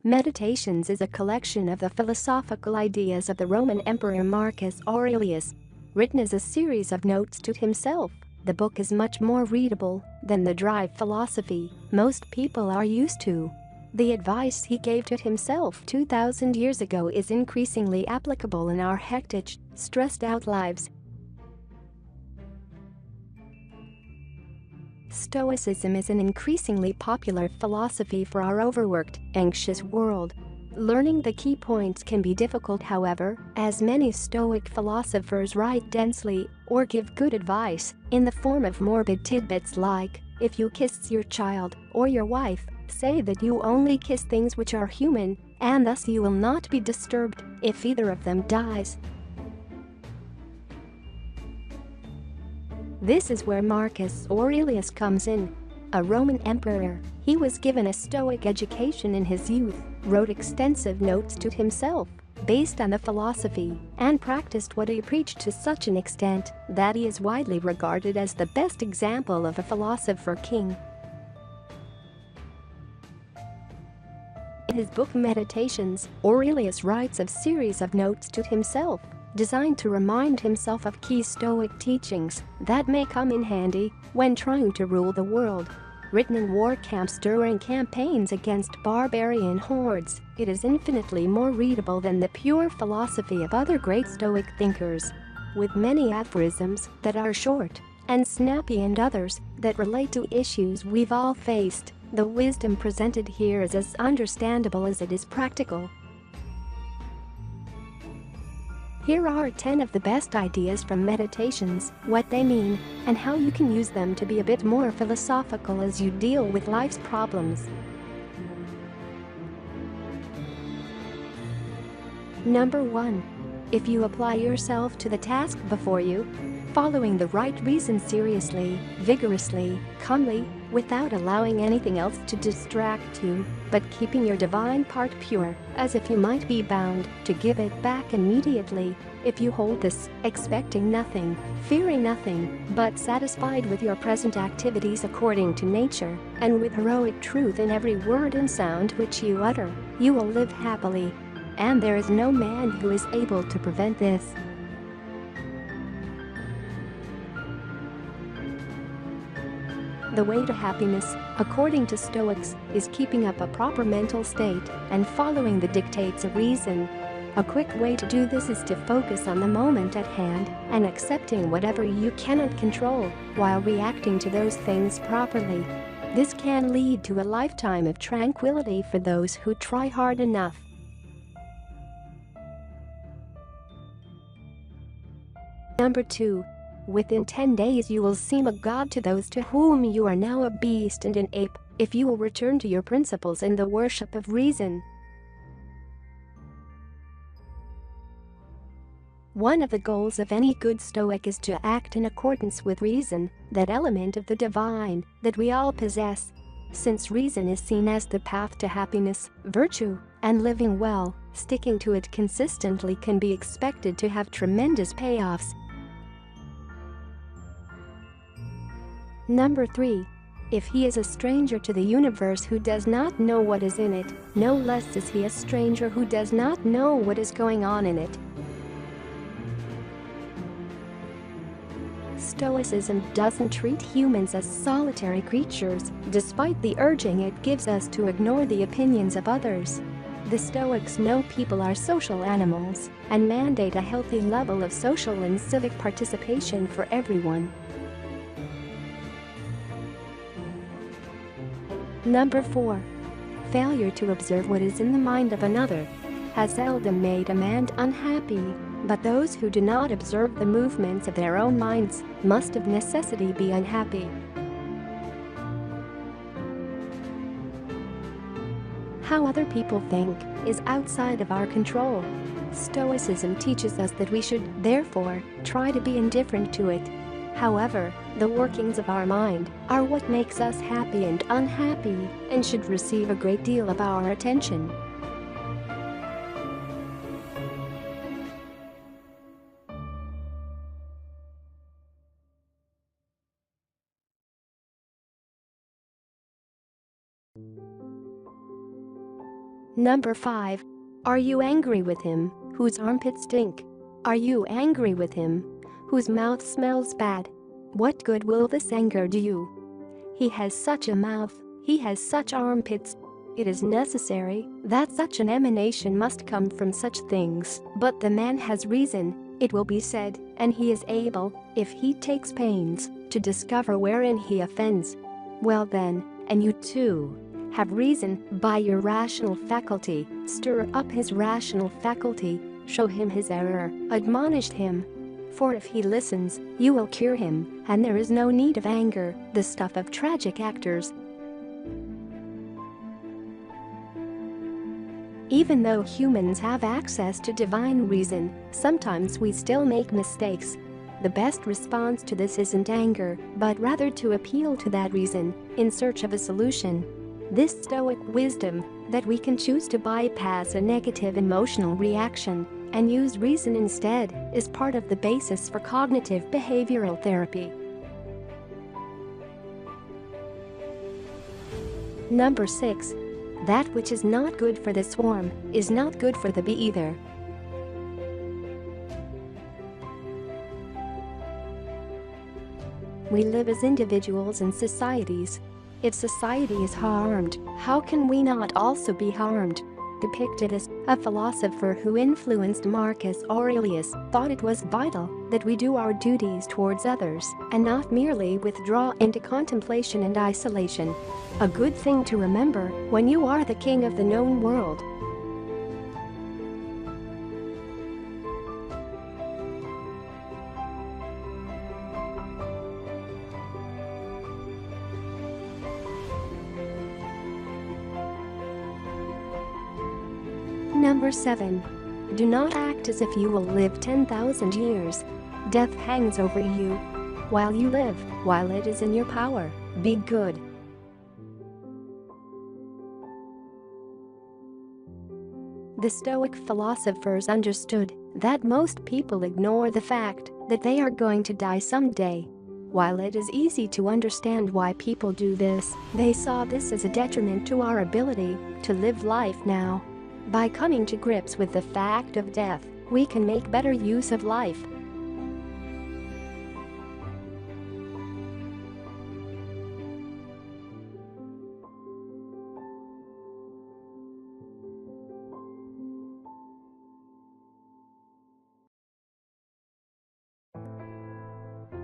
Meditations is a collection of the philosophical ideas of the Roman Emperor Marcus Aurelius. Written as a series of notes to himself, the book is much more readable than the dry philosophy most people are used to. The advice he gave to himself 2,000 years ago is increasingly applicable in our hectic, stressed-out lives. Stoicism is an increasingly popular philosophy for our overworked, anxious world. Learning the key points can be difficult, however, as many Stoic philosophers write densely or give good advice in the form of morbid tidbits like, if you kiss your child or your wife, say that you only kiss things which are human, and thus you will not be disturbed if either of them dies. This is where Marcus Aurelius comes in. A Roman emperor, he was given a Stoic education in his youth, wrote extensive notes to himself based on the philosophy, and practiced what he preached to such an extent that he is widely regarded as the best example of a philosopher king. In his book Meditations, Aurelius writes a series of notes to himself designed to remind himself of key Stoic teachings that may come in handy when trying to rule the world. Written in war camps during campaigns against barbarian hordes, it is infinitely more readable than the pure philosophy of other great Stoic thinkers. With many aphorisms that are short and snappy and others that relate to issues we've all faced, the wisdom presented here is as understandable as it is practical. Here are 10 of the best ideas from Meditations, what they mean, and how you can use them to be a bit more philosophical as you deal with life's problems. Number 1. If you apply yourself to the task before you, following the right reason seriously, vigorously, calmly, without allowing anything else to distract you, but keeping your divine part pure, as if you might be bound to give it back immediately, if you hold this, expecting nothing, fearing nothing, but satisfied with your present activities according to nature, and with heroic truth in every word and sound which you utter, you will live happily. And there is no man who is able to prevent this. The way to happiness, according to Stoics, is keeping up a proper mental state and following the dictates of reason. A quick way to do this is to focus on the moment at hand and accepting whatever you cannot control while reacting to those things properly. This can lead to a lifetime of tranquility for those who try hard enough. Number 2. Within 10 days you will seem a god to those to whom you are now a beast and an ape, if you will return to your principles in the worship of reason. One of the goals of any good Stoic is to act in accordance with reason, that element of the divine that we all possess. Since reason is seen as the path to happiness, virtue, and living well, sticking to it consistently can be expected to have tremendous payoffs. Number 3. If he is a stranger to the universe who does not know what is in it, no less is he a stranger who does not know what is going on in it. Stoicism doesn't treat humans as solitary creatures, despite the urging it gives us to ignore the opinions of others. The Stoics know people are social animals and mandate a healthy level of social and civic participation for everyone. Number 4. Failure to observe what is in the mind of another has seldom made a man unhappy, but those who do not observe the movements of their own minds must of necessity be unhappy. How other people think is outside of our control. Stoicism teaches us that we should, therefore, try to be indifferent to it. However, the workings of our mind are what makes us happy and unhappy and should receive a great deal of our attention. Number 5. Are you angry with him whose armpits stink? Are you angry with him whose mouth smells bad? What good will this anger do you? He has such a mouth, he has such armpits. It is necessary that such an emanation must come from such things, but the man has reason, it will be said, and he is able, if he takes pains, to discover wherein he offends. Well then, and you too have reason by your rational faculty, stir up his rational faculty, show him his error, admonish him. For if he listens, you will cure him, and there is no need of anger, the stuff of tragic actors. Even though humans have access to divine reason, sometimes we still make mistakes. The best response to this isn't anger, but rather to appeal to that reason, in search of a solution. This Stoic wisdom, that we can choose to bypass a negative emotional reaction and use reason instead, is part of the basis for cognitive behavioral therapy. Number 6. That which is not good for the swarm is not good for the bee either. We live as individuals in societies. If society is harmed, how can we not also be harmed? Epictetus, a philosopher who influenced Marcus Aurelius, thought it was vital that we do our duties towards others and not merely withdraw into contemplation and isolation. A good thing to remember when you are the king of the known world. Number 7. Do not act as if you will live 10,000 years. Death hangs over you while you live, while it is in your power. Be good. The Stoic philosophers understood that most people ignore the fact that they are going to die someday. While it is easy to understand why people do this, they saw this as a detriment to our ability to live life now. By coming to grips with the fact of death, we can make better use of life.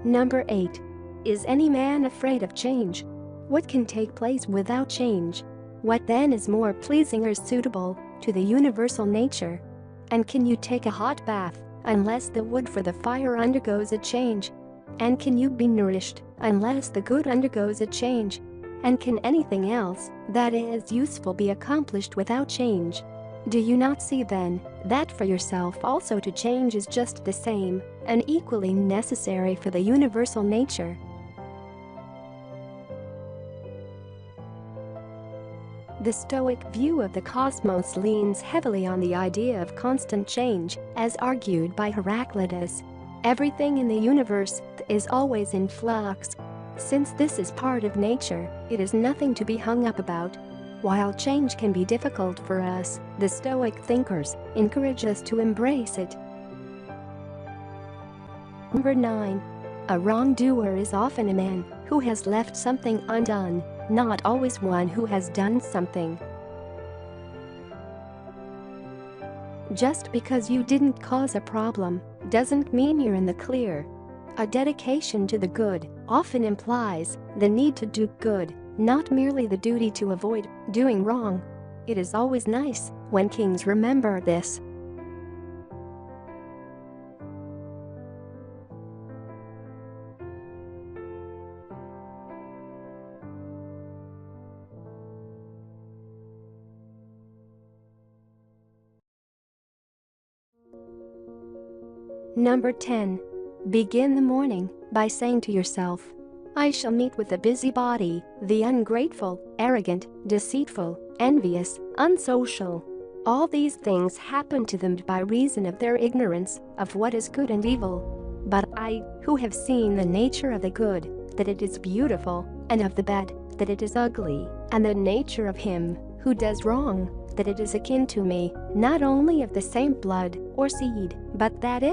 Number 8. Is any man afraid of change? What can take place without change? What then is more pleasing or suitable to the universal nature? And can you take a hot bath unless the wood for the fire undergoes a change? And can you be nourished unless the good undergoes a change? And can anything else that is useful be accomplished without change? Do you not see then that for yourself also to change is just the same and equally necessary for the universal nature? The Stoic view of the cosmos leans heavily on the idea of constant change, as argued by Heraclitus. Everything in the universe is always in flux. Since this is part of nature, it is nothing to be hung up about. While change can be difficult for us, the Stoic thinkers encourage us to embrace it. Number 9. A wrongdoer is often a man who has left something undone, not always one who has done something. Just because you didn't cause a problem doesn't mean you're in the clear. A dedication to the good often implies the need to do good, not merely the duty to avoid doing wrong. It is always nice when kings remember this. Number 10. Begin the morning by saying to yourself, I shall meet with the busybody, the ungrateful, arrogant, deceitful, envious, unsocial. All these things happen to them by reason of their ignorance of what is good and evil. But I, who have seen the nature of the good, that it is beautiful, and of the bad, that it is ugly, and the nature of him who does wrong, that it is akin to me, not only of the same blood or seed, but that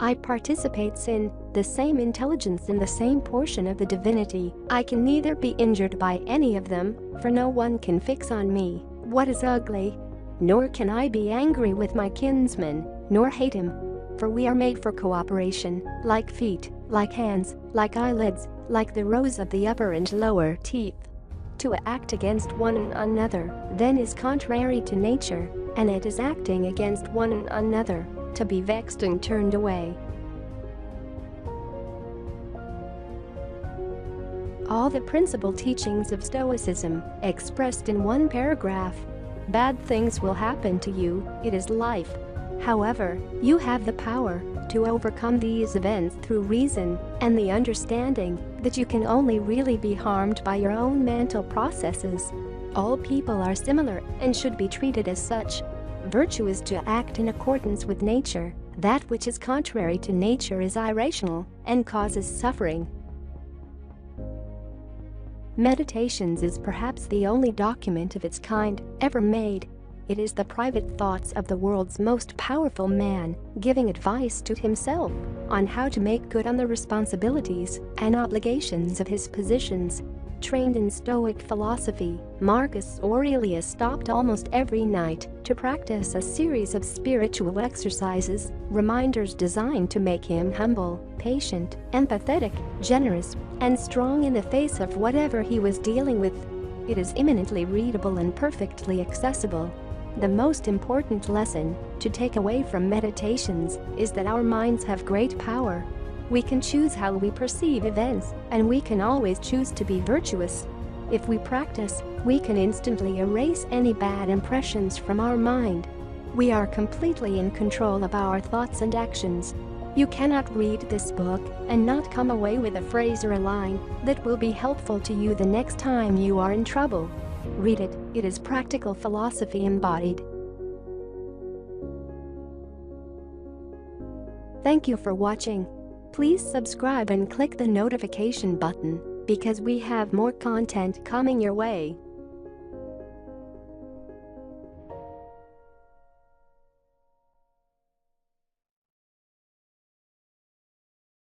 I participates in the same intelligence in the same portion of the divinity. I can neither be injured by any of them, for no one can fix on me what is ugly, nor can I be angry with my kinsman, nor hate him. For we are made for cooperation, like feet, like hands, like eyelids, like the rows of the upper and lower teeth. To act against one another, then, is contrary to nature, and it is acting against one another to be vexed and turned away. All the principal teachings of Stoicism, expressed in one paragraph. Bad things will happen to you, it is life. However, you have the power to overcome these events through reason and the understanding that you can only really be harmed by your own mental processes. All people are similar and should be treated as such. Virtue is to act in accordance with nature. That which is contrary to nature is irrational and causes suffering. Meditations is perhaps the only document of its kind ever made. It is the private thoughts of the world's most powerful man, giving advice to himself on how to make good on the responsibilities and obligations of his positions. Trained in Stoic philosophy, Marcus Aurelius stopped almost every night to practice a series of spiritual exercises, reminders designed to make him humble, patient, empathetic, generous, and strong in the face of whatever he was dealing with. It is imminently readable and perfectly accessible. The most important lesson to take away from meditations is that our minds have great power. We can choose how we perceive events, and we can always choose to be virtuous. If we practice, we can instantly erase any bad impressions from our mind. We are completely in control of our thoughts and actions. You cannot read this book and not come away with a phrase or a line that will be helpful to you the next time you are in trouble. Read it, it is practical philosophy embodied. Thank you for watching. Please subscribe and click the notification button, because we have more content coming your way.